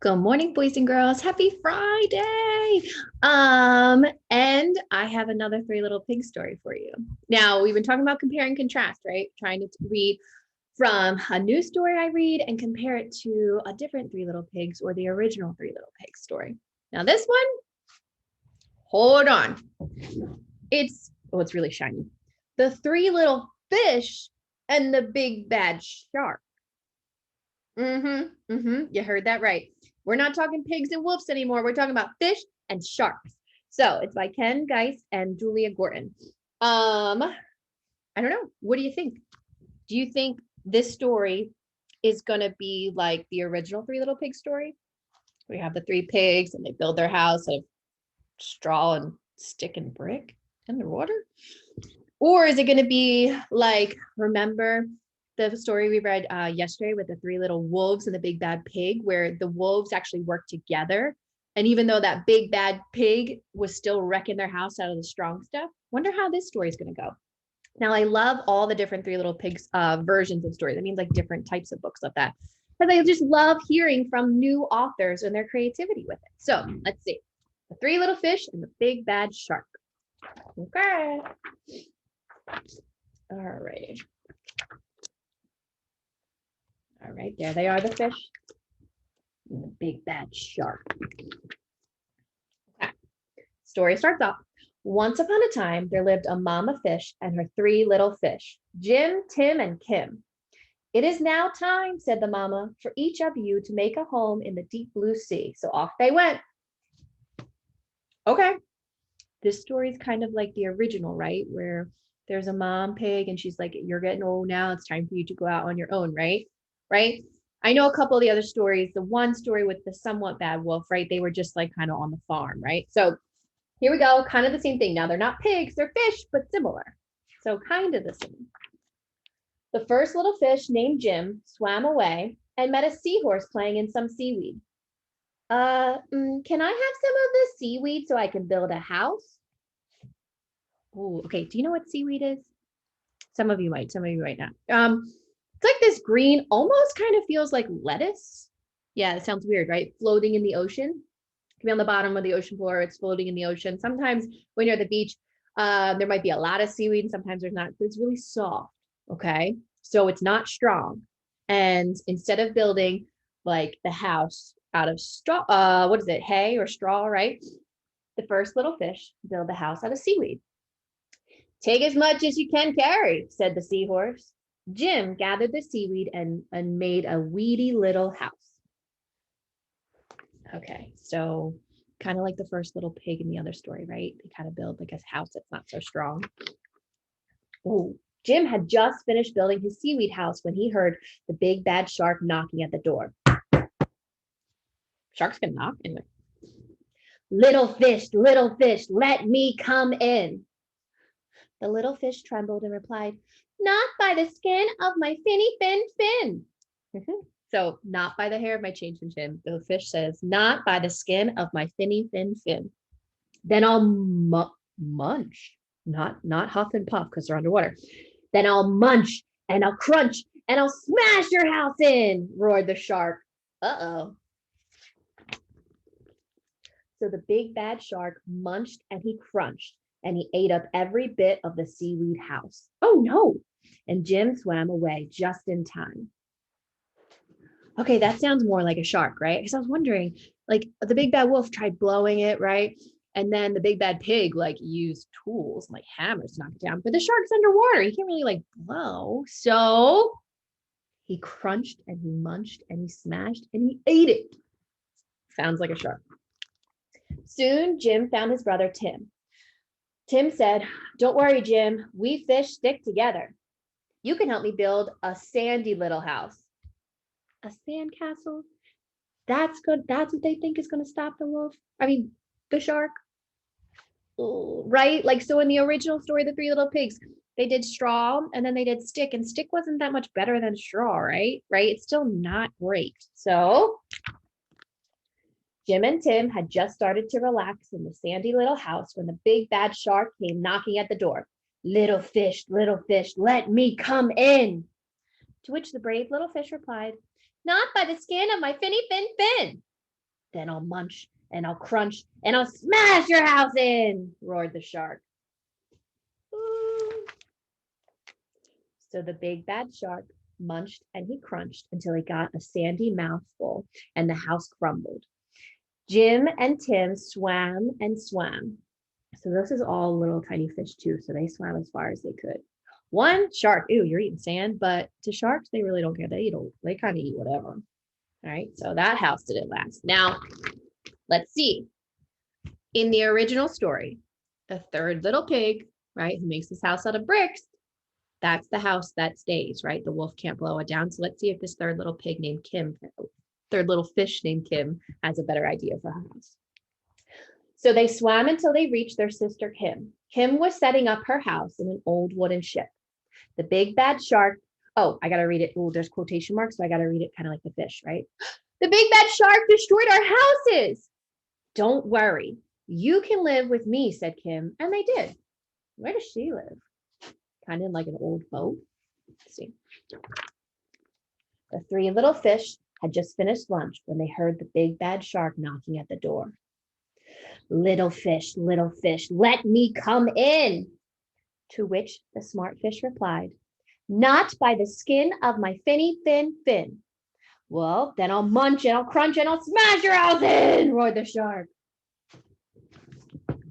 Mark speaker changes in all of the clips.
Speaker 1: Good morning, boys and girls. Happy Friday. And I have another Three Little Pigs story for you. Now, we've been talking about compare and contrast, right? Trying to read from a new story I read and compare it to a different Three Little Pigs or the original Three Little Pigs story. Now, this one, hold on. It's really shiny. The Three Little Fish and the Big Bad Shark. You heard that right. We're not talking pigs and wolves anymore. We're talking about fish and sharks. So it's by Ken Geist and Julia Gorton. I don't know. What do you think? Do you think this story is gonna be like the original Three Little Pigs story? We have the three pigs and they build their house out of straw and stick and brick underwater. Or is it going to be like, remember the story we read yesterday with the three little wolves and the big bad pig, where the wolves actually worked together? And even though that big bad pig was still wrecking their house out of the strong stuff, wonder how this story is going to go. Now, I love all the different Three Little Pigs versions of stories. That means like different types of books of that. Because I just love hearing from new authors and their creativity with it. So let's see. The Three Little Fish and the Big Bad Shark. Okay. All right. All right, there they are, the fish and the big bad shark. Okay. Story starts off. Once upon a time, there lived a mama fish and her three little fish, Jim, Tim, and Kim. It is now time, said the mama, for each of you to make a home in the deep blue sea. So off they went. Okay. This story is kind of like the original, right? Where there's a mom pig and she's like, you're getting old now. It's time for you to go out on your own, right? Right? I know a couple of the other stories. The one story with the somewhat bad wolf, right? They were just like kind of on the farm, right? So here we go, kind of the same thing. Now they're not pigs, they're fish, but similar. So kind of the same. The first little fish named Jim swam away and met a seahorse playing in some seaweed. Can I have some of the seaweed so I can build a house? Oh, okay. Do you know what seaweed is? Some of you might not. It's like this green, almost kind of feels like lettuce. Yeah, it sounds weird, right? Floating in the ocean. It can be on the bottom of the ocean floor. It's floating in the ocean. Sometimes when you're at the beach, there might be a lot of seaweed, and sometimes there's not. But it's really soft. Okay, so it's not strong. And instead of building like the house out of straw, what is it, hay or straw, right? The first little fish build the house out of seaweed. Take as much as you can carry, said the seahorse. Jim gathered the seaweed and made a weedy little house. Okay, so kind of like the first little pig in the other story, right? They kind of build like a house that's not so strong. Oh, Jim had just finished building his seaweed house when he heard the big bad shark knocking at the door. Sharks can knock anyway. Little fish, let me come in. The little fish trembled and replied, not by the skin of my finny fin fin. So, not by the hair of my chain fin fin. The fish says, not by the skin of my finny fin fin. Then I'll munch, not huff and puff because they're underwater. Then I'll munch and I'll crunch and I'll smash your house in, roared the shark. Uh-oh. So the big bad shark munched and he crunched and he ate up every bit of the seaweed house. Oh no. And Jim swam away just in time. Okay, that sounds more like a shark, right? Because I was wondering, like the big bad wolf tried blowing it, right? And then the big bad pig like used tools like hammers to knock it down. But the shark's underwater. He can't really like blow. So he crunched and he munched and he smashed and he ate it. Sounds like a shark. Soon Jim found his brother Tim. Tim said, don't worry, Jim. We fish stick together. You can help me build a sandy little house. A sand castle? That's good. That's what they think is going to stop the wolf. I mean, the shark. Ooh, right? Like, so in the original story, The Three Little Pigs, they did straw and then they did stick, and stick wasn't that much better than straw, right? Right? It's still not great. So Jim and Tim had just started to relax in the sandy little house when the big bad shark came knocking at the door. Little fish, let me come in. To which the brave little fish replied, not by the skin of my finny fin fin. Then I'll munch and I'll crunch and I'll smash your house in, roared the shark. So the big bad shark munched and he crunched until he got a sandy mouthful and the house crumbled. Jim and Tim swam and swam. So this is all little tiny fish too. So they swam as far as they could. One shark, ew, you're eating sand, but to sharks, they really don't care. They kind of eat whatever. All right, so that house didn't last. Now, let's see. In the original story, the third little pig, right, who makes his house out of bricks, that's the house that stays, right? The wolf can't blow it down. So let's see if this third little pig named Kim, third little fish named Kim, has a better idea for her house. So they swam until they reached their sister Kim. Kim was setting up her house in an old wooden ship. The big bad shark, oh, I got to read it. Oh, there's quotation marks, so I got to read it kind of like the fish, right? The big bad shark destroyed our houses. Don't worry. You can live with me, said Kim. And they did. Where does she live? Kind of like an old boat. Let's see. The three little fish had just finished lunch when they heard the big bad shark knocking at the door. Little fish, let me come in. To which the smart fish replied, not by the skin of my finny fin fin. Well, then I'll munch and I'll crunch and I'll smash your house in, roared the shark.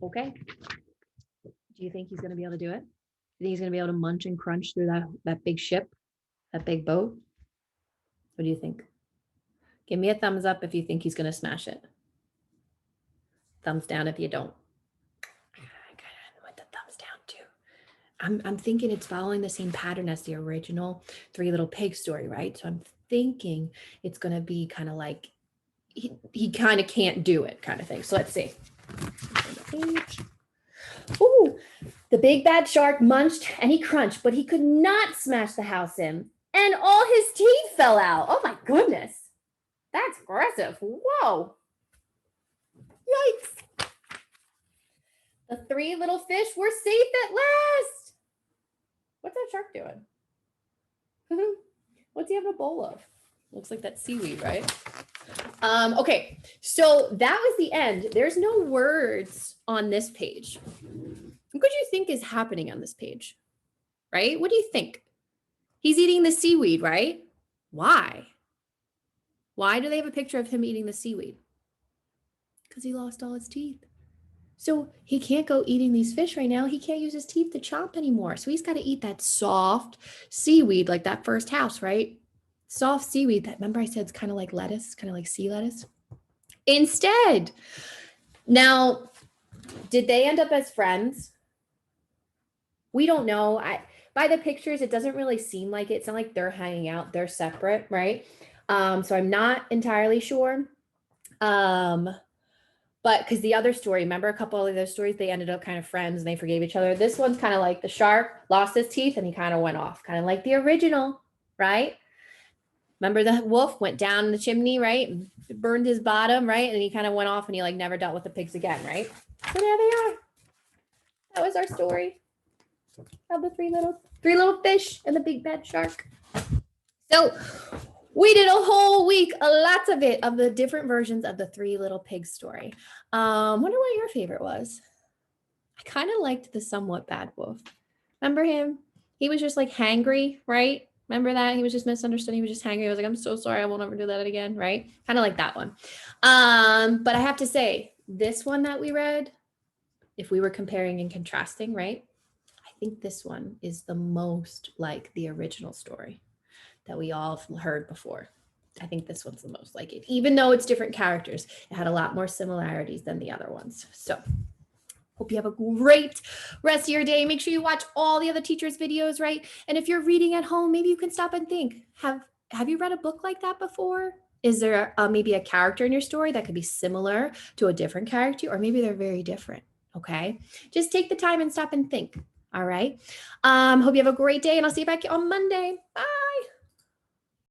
Speaker 1: Okay. Do you think he's going to be able to do it? You think he's going to be able to munch and crunch through that big ship, that big boat? What do you think? Give me a thumbs up if you think he's going to smash it. Thumbs down if you don't. I kind of went the thumbs down too. I'm thinking it's following the same pattern as the original Three Little Pigs story, right? So I'm thinking it's going to be kind of like he kind of can't do it kind of thing. So let's see. Ooh, the big bad shark munched and he crunched, but he could not smash the house in, and all his teeth fell out. Oh my goodness. That's aggressive. Whoa. Yikes. The three little fish were safe at last. What's that shark doing? What's he having a bowl of? Looks like that seaweed, right? Okay, so that was the end. There's no words on this page. What do you think is happening on this page? Right? What do you think? He's eating the seaweed, right? Why? Why do they have a picture of him eating the seaweed? Because he lost all his teeth. So he can't go eating these fish right now. He can't use his teeth to chomp anymore. So he's got to eat that soft seaweed like that first house, right? Soft seaweed that, remember I said it's kind of like lettuce, kind of like sea lettuce. Instead, now, did they end up as friends? We don't know. By the pictures, it doesn't really seem like it. It's not like they're hanging out. They're separate, right? So I'm not entirely sure. But because the other story, remember a couple of those stories, they ended up kind of friends and they forgave each other. This one's kind of like the shark lost his teeth and he kind of went off, kind of like the original, right? Remember the wolf went down the chimney, right? And burned his bottom, right? And he kind of went off and he like never dealt with the pigs again, right? So there they are. That was our story of the three little fish and the big bad shark. So we did a whole week, lots of it, of the different versions of the Three Little Pigs story. Wonder what your favorite was. I kind of liked the somewhat bad wolf. Remember him? He was just like hangry, right? Remember that? He was just misunderstood. He was just hangry. I was like, I'm so sorry. I won't ever do that again, right? Kind of like that one. But I have to say, this one that we read, if we were comparing and contrasting, right? I think this one is the most like the original story that we all heard before. I think this one's the most like it, even though it's different characters. It had a lot more similarities than the other ones. So hope you have a great rest of your day. Make sure you watch all the other teachers' videos, right? And if you're reading at home, maybe you can stop and think, have you read a book like that before? Is there maybe a character in your story that could be similar to a different character, or maybe they're very different, okay? Just take the time and stop and think, all right? Hope you have a great day, and I'll see you back on Monday. Bye.